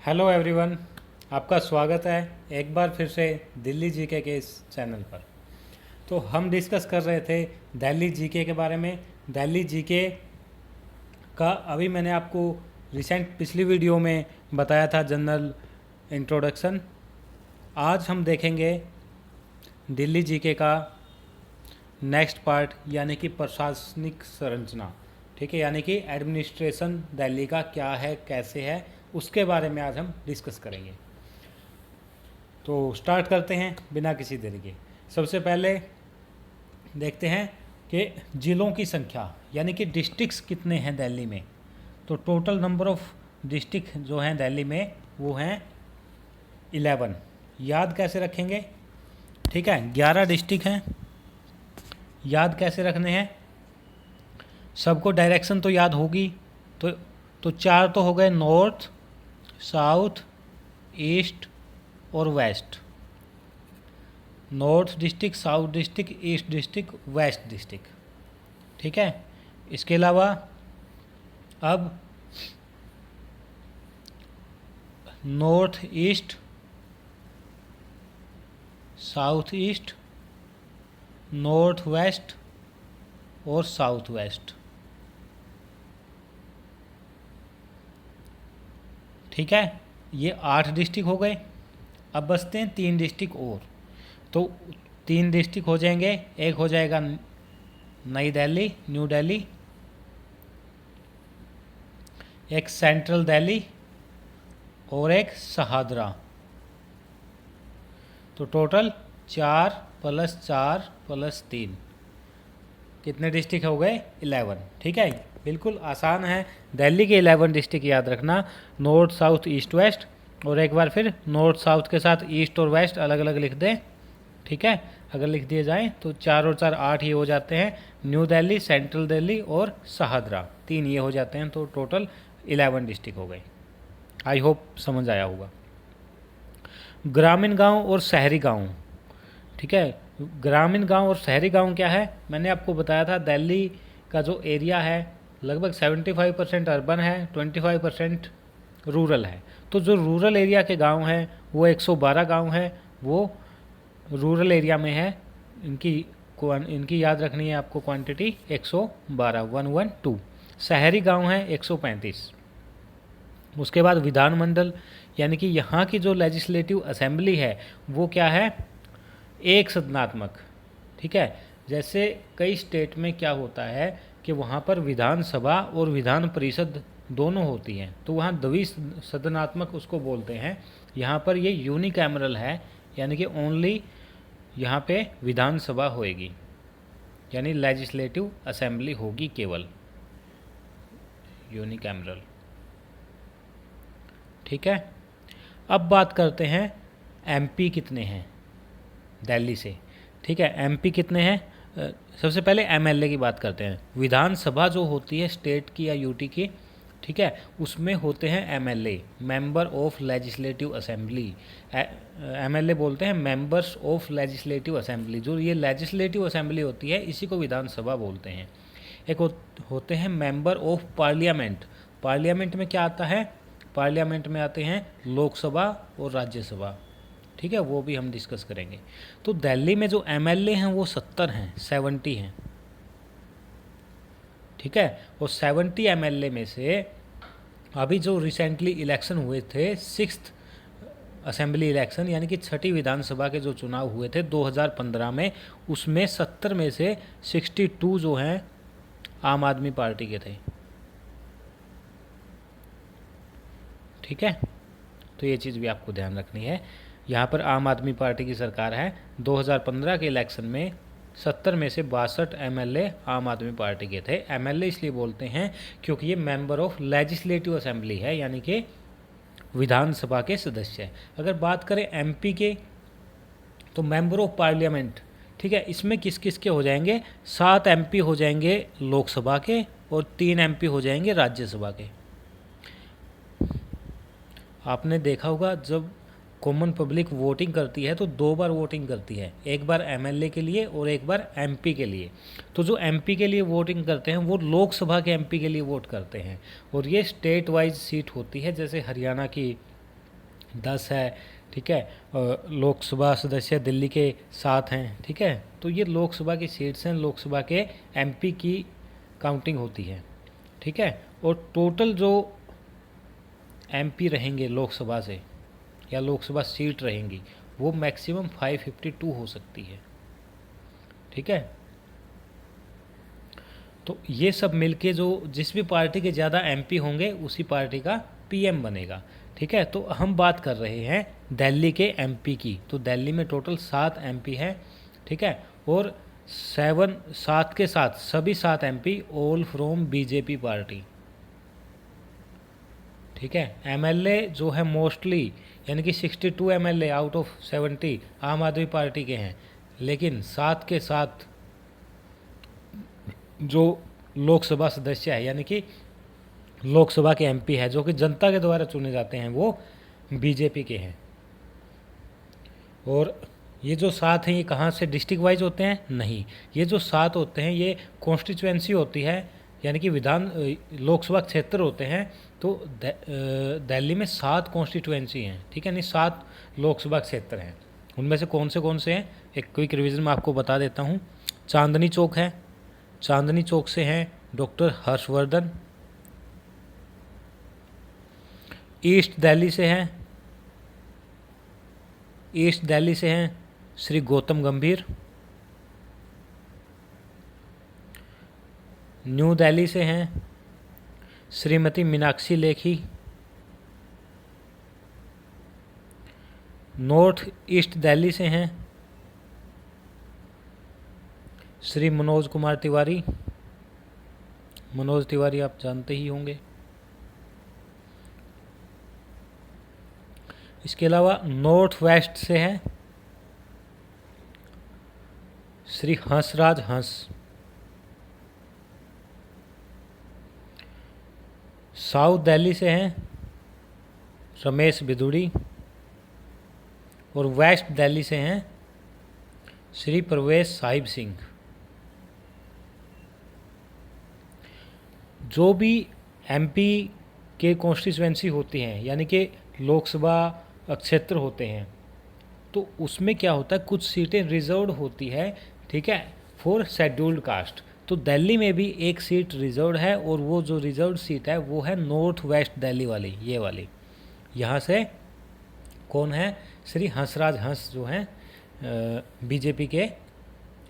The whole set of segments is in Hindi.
हेलो एवरीवन, आपका स्वागत है एक बार फिर से दिल्ली जीके के इस चैनल पर। तो हम डिस्कस कर रहे थे दिल्ली जीके के बारे में। दिल्ली जीके का अभी मैंने आपको रिसेंट पिछली वीडियो में बताया था जनरल इंट्रोडक्शन। आज हम देखेंगे दिल्ली जीके का नेक्स्ट पार्ट यानी कि प्रशासनिक संरचना। ठीक है, यानी कि एडमिनिस्ट्रेशन दिल्ली का क्या है, कैसे है, उसके बारे में आज हम डिस्कस करेंगे। तो स्टार्ट करते हैं बिना किसी देरी के। सबसे पहले देखते हैं कि ज़िलों की संख्या यानी कि डिस्ट्रिक्ट्स कितने हैं दिल्ली में। तो टोटल नंबर ऑफ डिस्ट्रिक्ट जो हैं दिल्ली में वो हैं 11। याद कैसे रखेंगे? ठीक है, 11 डिस्ट्रिक्ट हैं। याद कैसे रखने हैं? सबको डायरेक्शन तो याद होगी। तो 4 तो हो गए, नॉर्थ, साउथ, ईस्ट और west. North district, south district, east district, west district. ठीक है, इसके अलावा अब north east, south east, north west और साउथ वेस्ट। ठीक है, ये 8 डिस्ट्रिक्ट हो गए। अब बचते हैं 3 डिस्ट्रिक्ट और। तो 3 डिस्ट्रिक्ट हो जाएंगे। एक हो जाएगा नई दिल्ली, न्यू दिल्ली, एक सेंट्रल दिल्ली और एक शहादरा। तो टोटल 4 + 4 + 3 कितने डिस्ट्रिक्ट हो गए? 11। ठीक है, बिल्कुल आसान है दिल्ली के 11 डिस्ट्रिक्ट याद रखना। North, south, east, west. और एक बार फिर नॉर्थ साउथ के साथ ईस्ट और वेस्ट अलग अलग लिख दें। ठीक है, अगर लिख दिए जाएँ तो 4 और 4 8 ये हो जाते हैं। न्यू दिल्ली, सेंट्रल दिल्ली और शहादरा 3 ये हो जाते हैं। तो टोटल 11 डिस्ट्रिक्ट हो गए। आई होप समझ आया होगा। ग्रामीण गांव और शहरी गांव। ठीक है, ग्रामीण गांव और शहरी गांव क्या है? मैंने आपको बताया था दिल्ली का जो एरिया है लगभग 75% अर्बन है, 25% रूरल है। तो जो रूरल एरिया के गांव हैं वो 112 गांव हैं, वो रूरल एरिया में है। इनकी याद रखनी है आपको क्वांटिटी 112, 112। शहरी गांव हैं 135। उसके बाद विधानमंडल यानी कि यहाँ की जो लेजिस्लेटिव असेंबली है वो क्या है? एक सदनात्मक। ठीक है, जैसे कई स्टेट में क्या होता है कि वहाँ पर विधानसभा और विधान परिषद दोनों होती हैं, तो वहाँ द्विसदनात्मक उसको बोलते हैं। यहाँ पर ये यूनिकैमरल है, यानी कि ओनली यहाँ पे विधानसभा होएगी, यानी लेजिस्लेटिव असेंबली होगी केवल, यूनिकैमरल। ठीक है, अब बात करते हैं एमपी कितने हैं दिल्ली से। ठीक है, एमपी कितने हैं? सबसे पहले एमएलए की बात करते हैं। विधानसभा जो होती है स्टेट की या यूटी की, ठीक है, उसमें होते हैं MLA, member of legislative assembly. MLA बोलते हैं मेंबर्स ऑफ लेजिस्लेटिव असेंबली। जो ये लेजिस्लेटिव असेंबली होती है इसी को विधानसभा बोलते हैं। एक होते हैं मेंबर ऑफ पार्लियामेंट। पार्लियामेंट में क्या आता है? पार्लियामेंट में आते हैं लोकसभा और राज्यसभा। ठीक है, वो भी हम डिस्कस करेंगे। तो दिल्ली में जो एमएलए हैं वो 70 हैं, 70 हैं। ठीक है, और 70 एमएलए में से अभी जो रिसेंटली इलेक्शन हुए थे, 6th असेंबली इलेक्शन यानी कि 6ठी विधानसभा के जो चुनाव हुए थे 2015 में, उसमें 70 में से 62 जो हैं आम आदमी पार्टी के थे। ठीक है, तो ये चीज़ भी आपको ध्यान रखनी है। यहाँ पर आम आदमी पार्टी की सरकार है। 2015 के इलेक्शन में 70 में से 62 एमएलए आम आदमी पार्टी के थे। एमएलए इसलिए बोलते हैं क्योंकि ये मेंबर ऑफ लेजिस्लेटिव असेंबली है, यानी कि विधानसभा के सदस्य है। अगर बात करें एमपी के, तो मेंबर ऑफ पार्लियामेंट। ठीक है, इसमें किस किस के हो जाएंगे? 7 एमपी हो जाएंगे लोकसभा के और 3 एमपी हो जाएंगे राज्यसभा के। आपने देखा होगा जब कॉमन पब्लिक वोटिंग करती है तो 2 बार वोटिंग करती है, एक बार एमएलए के लिए और एक बार एमपी के लिए। तो जो एमपी के लिए वोटिंग करते हैं वो लोकसभा के एमपी के लिए वोट करते हैं, और ये स्टेट वाइज सीट होती है। जैसे हरियाणा की 10 है, ठीक है। और लोकसभा सदस्य दिल्ली के 7 हैं, ठीक है। तो ये लोकसभा की सीट्स हैं, लोकसभा के एमपी की काउंटिंग होती है, ठीक है। और टोटल जो एमपी रहेंगे लोकसभा से या लोकसभा सीट रहेंगी वो मैक्सिमम 552 हो सकती है, ठीक है। तो ये सब मिलके जो जिस भी पार्टी के ज़्यादा एमपी होंगे उसी पार्टी का पीएम बनेगा, ठीक है। तो हम बात कर रहे हैं दिल्ली के एमपी की। तो दिल्ली में टोटल 7 एमपी हैं, ठीक है। और 7 के साथ सभी 7 MP all from BJP party, ठीक है। एमएलए जो है मोस्टली यानी कि 62 एमएलए आउट ऑफ 70 आम आदमी पार्टी के हैं, लेकिन 7 के साथ जो लोकसभा सदस्य है यानी कि लोकसभा के एमपी है जो कि जनता के द्वारा चुने जाते हैं वो बीजेपी के हैं। और ये जो 7 हैं ये कहाँ से दिल्ली वाइज होते हैं? नहीं, ये जो 7 होते हैं ये कॉन्स्टिट्यूएंसी होती है यानी कि लोकसभा क्षेत्र होते हैं। तो दिल्ली में 7 कॉन्स्टिट्यूएंसी हैं, ठीक है, नहीं 7 लोकसभा क्षेत्र हैं। उनमें से कौन से हैं एक क्विक रिवीजन में आपको बता देता हूँ। चांदनी चौक है, चांदनी चौक से हैं डॉक्टर हर्षवर्धन। ईस्ट दिल्ली से हैं श्री गौतम गंभीर। न्यू दिल्ली से हैं श्रीमती मीनाक्षी लेखी। नॉर्थ ईस्ट दिल्ली से हैं श्री मनोज कुमार तिवारी। मनोज तिवारी आप जानते ही होंगे। इसके अलावा नॉर्थ वेस्ट से हैं श्री हंसराज हंस। साउथ दिल्ली से हैं रमेश बिदुड़ी। और वेस्ट दिल्ली से हैं श्री परवेश साहिब सिंह। जो भी एमपी के कॉन्स्टिट्यूएंसी होती हैं यानी कि लोकसभा क्षेत्र होते हैं तो उसमें क्या होता है कुछ सीटें रिजर्व्ड होती है, ठीक है, फॉर शेड्यूल्ड कास्ट। तो दिल्ली में भी एक सीट रिजर्व्ड है और वो जो रिजर्व्ड सीट है वो है नॉर्थ वेस्ट दिल्ली वाली, ये वाली। यहाँ से कौन है? श्री हंसराज हंस जो हैं बीजेपी के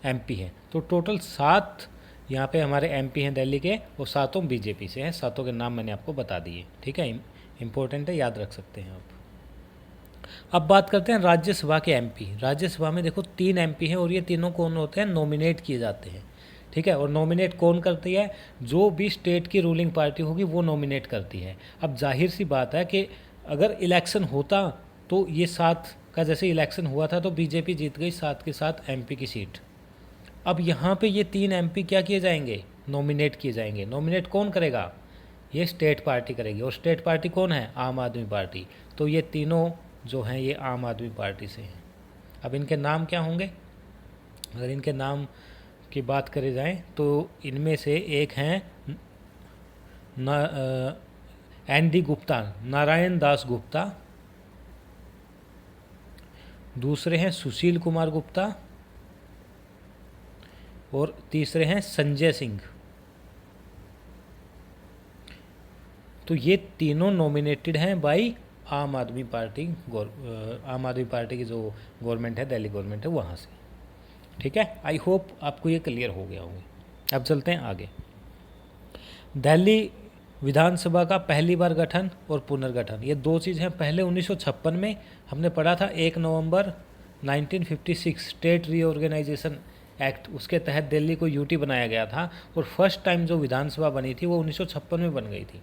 एमपी हैं। तो टोटल 7 यहाँ पे हमारे एमपी हैं दिल्ली के और 7 बीजेपी से हैं। 7 के नाम मैंने आपको बता दिए, ठीक है, इम्पोर्टेंट है, याद रख सकते हैं आप। अब बात करते हैं राज्यसभा के एमपी। राज्यसभा में देखो 3 एमपी हैं और ये तीनों कौन होते हैं? नॉमिनेट किए जाते हैं, ठीक है। और नॉमिनेट कौन करती है? जो भी स्टेट की रूलिंग पार्टी होगी वो नॉमिनेट करती है। अब जाहिर सी बात है कि अगर इलेक्शन होता तो ये 7 का जैसे इलेक्शन हुआ था तो बीजेपी जीत गई 7 के 7 एमपी की सीट। अब यहाँ पे ये 3 एमपी क्या किए जाएंगे? नॉमिनेट किए जाएंगे। नॉमिनेट कौन करेगा? ये स्टेट पार्टी करेगी। और स्टेट पार्टी कौन है? आम आदमी पार्टी। तो ये तीनों जो हैं ये आम आदमी पार्टी से हैं। अब इनके नाम क्या होंगे? अगर इनके नाम की बात करी जाए तो इनमें से एक हैं ND गुप्ता, नारायण दास गुप्ता। दूसरे हैं सुशील कुमार गुप्ता और तीसरे हैं संजय सिंह। तो ये तीनों नॉमिनेटेड हैं बाई आम आदमी पार्टी की जो गवर्नमेंट है, दिल्ली गवर्नमेंट है, वहाँ से, ठीक है। आई होप आपको ये क्लियर हो गया होगा। अब चलते हैं आगे। दिल्ली विधानसभा का पहली बार गठन और पुनर्गठन, ये 2 चीज़ हैं। पहले 1956 में हमने पढ़ा था 1 नवंबर 1956 स्टेट रीऑर्गेनाइजेशन एक्ट, उसके तहत दिल्ली को यूटी बनाया गया था। और फर्स्ट टाइम जो विधानसभा बनी थी वो 1956 में बन गई थी,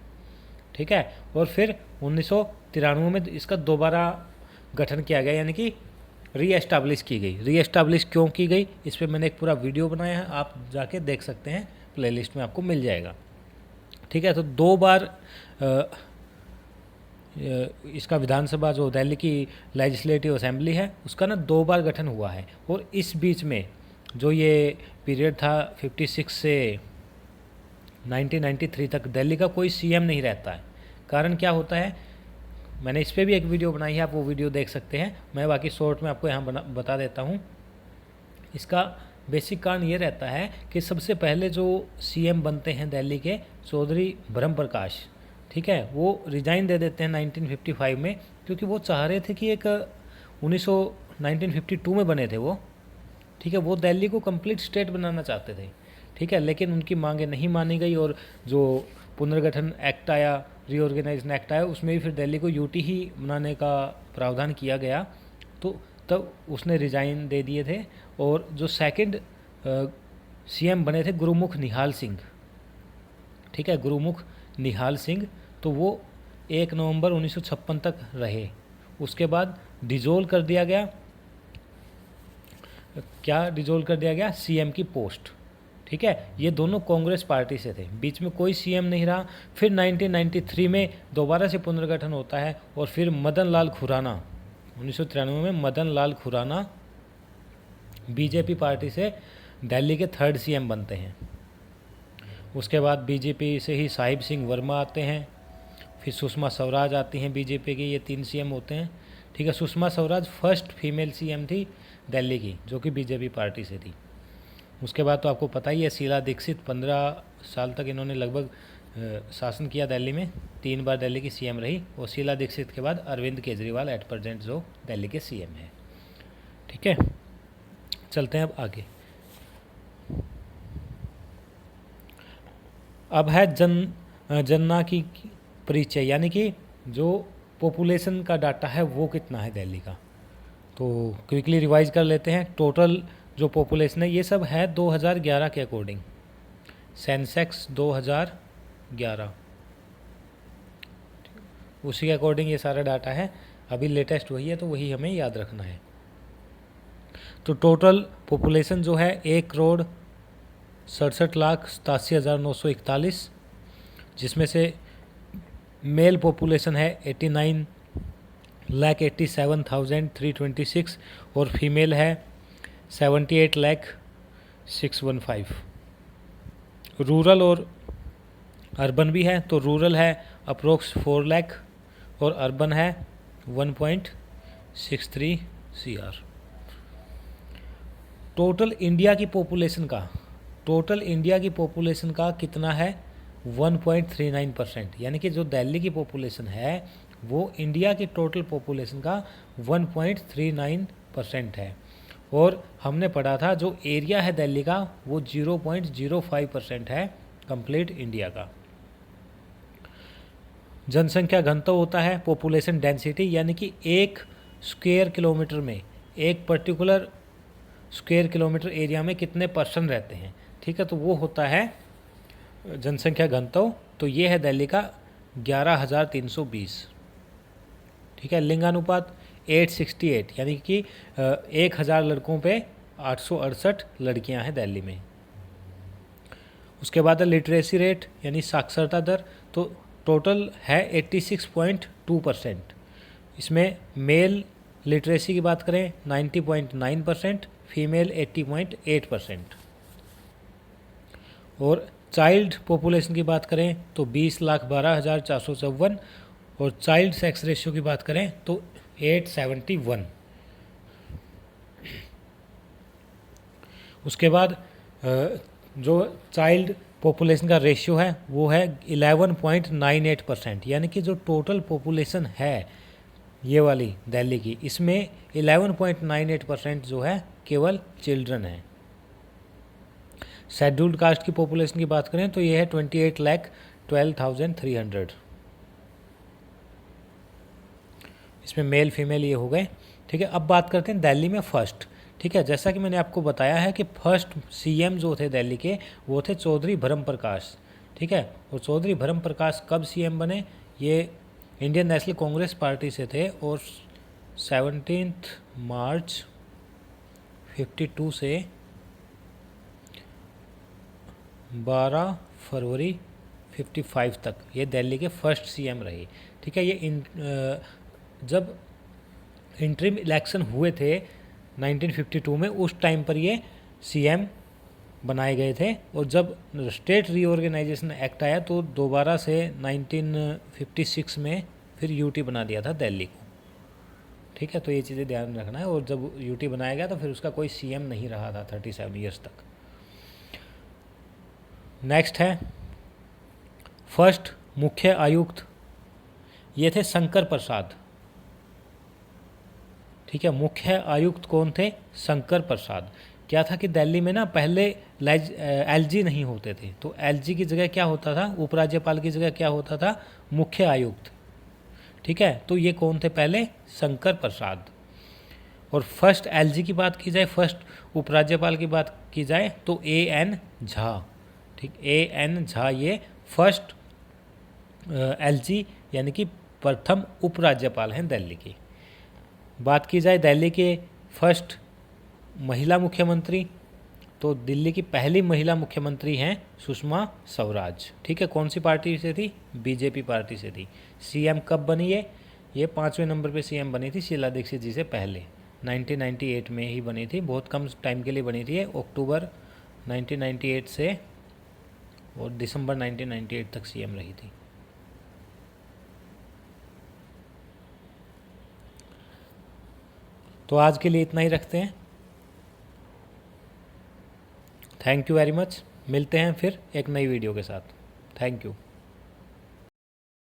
ठीक है। और फिर 1993 में इसका दोबारा गठन किया गया यानी कि रीएस्टाब्लिश की गई। रीएस्टाब्लिश क्यों की गई इस पर मैंने एक पूरा वीडियो बनाया है, आप जाके देख सकते हैं, प्लेलिस्ट में आपको मिल जाएगा, ठीक है। तो 2 बार इसका विधानसभा जो दिल्ली की लेजिस्लेटिव असेंबली है उसका ना 2 बार गठन हुआ है। और इस बीच में जो ये पीरियड था 56 से 1993 तक दिल्ली का कोई सीएम नहीं रहता है। कारण क्या होता है? मैंने इस पर भी एक वीडियो बनाई है, आप वो वीडियो देख सकते हैं। मैं बाकी शॉर्ट में आपको यहाँ बता देता हूँ। इसका बेसिक कारण ये रहता है कि सबसे पहले जो सीएम बनते हैं दिल्ली के, चौधरी ब्रह्म प्रकाश, ठीक है, वो रिजाइन दे देते हैं 1955 में, क्योंकि वो चाह रहे थे कि एक 1952 में बने थे वो, ठीक है, वो दिल्ली को कंप्लीट स्टेट बनाना चाहते थे, ठीक है, लेकिन उनकी मांगें नहीं मानी गई और जो पुनर्गठन एक्ट आया, रीऑर्गेनाइजेशन एक्ट आया, उसमें भी फिर दिल्ली को यूटी ही बनाने का प्रावधान किया गया, तो तब उसने रिजाइन दे दिए थे। और जो सेकंड सीएम बने थे गुरुमुख निहाल सिंह, ठीक है, गुरुमुख निहाल सिंह, तो वो 1 नवंबर 1956 तक रहे। उसके बाद डिजोल्व कर दिया गया, क्या डिजोल्व कर दिया गया, सीएम की पोस्ट, ठीक है। ये दोनों कांग्रेस पार्टी से थे, बीच में कोई सीएम नहीं रहा। फिर 1993 में दोबारा से पुनर्गठन होता है और फिर मदन लाल खुराना, 1993 में मदन लाल खुराना बीजेपी पार्टी से दिल्ली के 3rd सीएम बनते हैं। उसके बाद बीजेपी से ही साहिब सिंह वर्मा आते हैं, फिर सुषमा स्वराज आती हैं बीजेपी की, ये 3 सीएम होते हैं, ठीक है। Sushma Swaraj first female CM थी दिल्ली की, जो कि बीजेपी पार्टी से थी। उसके बाद तो आपको पता ही है, शीला दीक्षित 15 साल तक इन्होंने लगभग शासन किया दिल्ली में, 3 बार दिल्ली की सीएम रही। और शीला दीक्षित के बाद अरविंद केजरीवाल एट प्रेजेंट जो दिल्ली के सीएम हैं, ठीक है। चलते हैं अब आगे। अब है जनना की परिचय, यानी कि जो पॉपुलेशन का डाटा है वो कितना है दिल्ली का। तो क्विकली रिवाइज कर लेते हैं। टोटल जो पॉपुलेशन है ये सब है 2011 के अकॉर्डिंग, सेंसेक्स 2011, उसी के अकॉर्डिंग ये सारा डाटा है। अभी लेटेस्ट वही है, तो वही हमें याद रखना है। तो टोटल पॉपुलेशन जो है 1,67,87,941, जिसमें से मेल पॉपुलेशन है 89,87,326 और फीमेल है 78,615। रूरल और अर्बन भी है, तो रूरल है अप्रोक्स 4 लाख और अर्बन है 1.63 CR। टोटल इंडिया की पॉपुलेशन का कितना है, 1.39%, यानी कि जो दिल्ली की पॉपुलेशन है वो इंडिया की टोटल पॉपुलेशन का 1.39% है। और हमने पढ़ा था जो एरिया है दिल्ली का वो 0.05% है कंप्लीट इंडिया का। जनसंख्या घनत्व होता है पॉपुलेशन डेंसिटी, यानी कि एक स्क्वायर किलोमीटर में, एक पर्टिकुलर स्क्वायर किलोमीटर एरिया में कितने पर्सन रहते हैं, ठीक है, तो वो होता है जनसंख्या घनत्व। तो ये है दिल्ली का 11,320, ठीक है। लिंगानुपात 868, यानी कि 1,000 लड़कों पे 868 लड़कियां हैं दिल्ली में। उसके बाद लिटरेसी रेट यानी साक्षरता दर, तो टोटल है 86.2%। इसमें मेल लिटरेसी की बात करें 90.9%, फीमेल 80.8%। और चाइल्ड पॉपुलेशन की बात करें तो 20,12,454 और चाइल्ड सेक्स रेशियो की बात करें तो 871। उसके बाद जो चाइल्ड पॉपुलेशन का रेशियो है वो है 11.98%, यानी कि जो टोटल पॉपुलेशन है ये वाली दिल्ली की, इसमें 11.98% जो है केवल चिल्ड्रन है। शेड्यूल्ड कास्ट की पॉपुलेशन की बात करें तो ये है 28,12,300। इसमें मेल फीमेल ये हो गए, ठीक है। अब बात करते हैं दिल्ली में फर्स्ट, ठीक है। जैसा कि मैंने आपको बताया है कि फर्स्ट सीएम जो थे दिल्ली के वो थे चौधरी ब्रह्म प्रकाश, ठीक है। और चौधरी ब्रह्म प्रकाश कब सीएम बने, ये इंडियन नेशनल कांग्रेस पार्टी से थे और 17 मार्च 52 से 12 फरवरी 55 तक ये दिल्ली के फर्स्ट सीएम रहे, ठीक है। ये जब इंटरिम इलेक्शन हुए थे 1952 में, उस टाइम पर ये सीएम बनाए गए थे। और जब स्टेट रीऑर्गेनाइजेशन एक्ट आया तो दोबारा से 1956 में फिर यूटी बना दिया था दिल्ली को। ठीक है, तो ये चीज़ें ध्यान रखना है। और जब यूटी बनाया गया तो फिर उसका कोई सीएम नहीं रहा था 37 ईयर्स तक। नेक्स्ट है फर्स्ट मुख्य आयुक्त, ये थे शंकर प्रसाद। ठीक है, मुख्य आयुक्त कौन थे? शंकर प्रसाद। क्या था कि दिल्ली में ना पहले एलजी नहीं होते थे, तो एलजी की जगह क्या होता था? उपराज्यपाल की जगह क्या होता था? मुख्य आयुक्त। ठीक है, तो ये कौन थे पहले? शंकर प्रसाद। और फर्स्ट एलजी की बात की जाए, फर्स्ट उपराज्यपाल की बात की जाए तो एएन झा। ठीक, एएन झा ये फर्स्ट एलजी यानी कि प्रथम उपराज्यपाल हैं दिल्ली की। बात की जाए दिल्ली के फर्स्ट महिला मुख्यमंत्री, तो दिल्ली की पहली महिला मुख्यमंत्री हैं सुषमा स्वराज। ठीक है, कौन सी पार्टी से थी? बीजेपी पार्टी से थी। सीएम कब बनी ये 5वें नंबर पे सीएम बनी थी शीला दीक्षित जी से पहले, 1998 में ही बनी थी। बहुत कम टाइम के लिए बनी थी, अक्टूबर 1998 से और दिसंबर 1998 तक सीएम रही थी। तो आज के लिए इतना ही रखते हैं। Thank you very much. मिलते हैं फिर एक नई वीडियो के साथ। Thank you.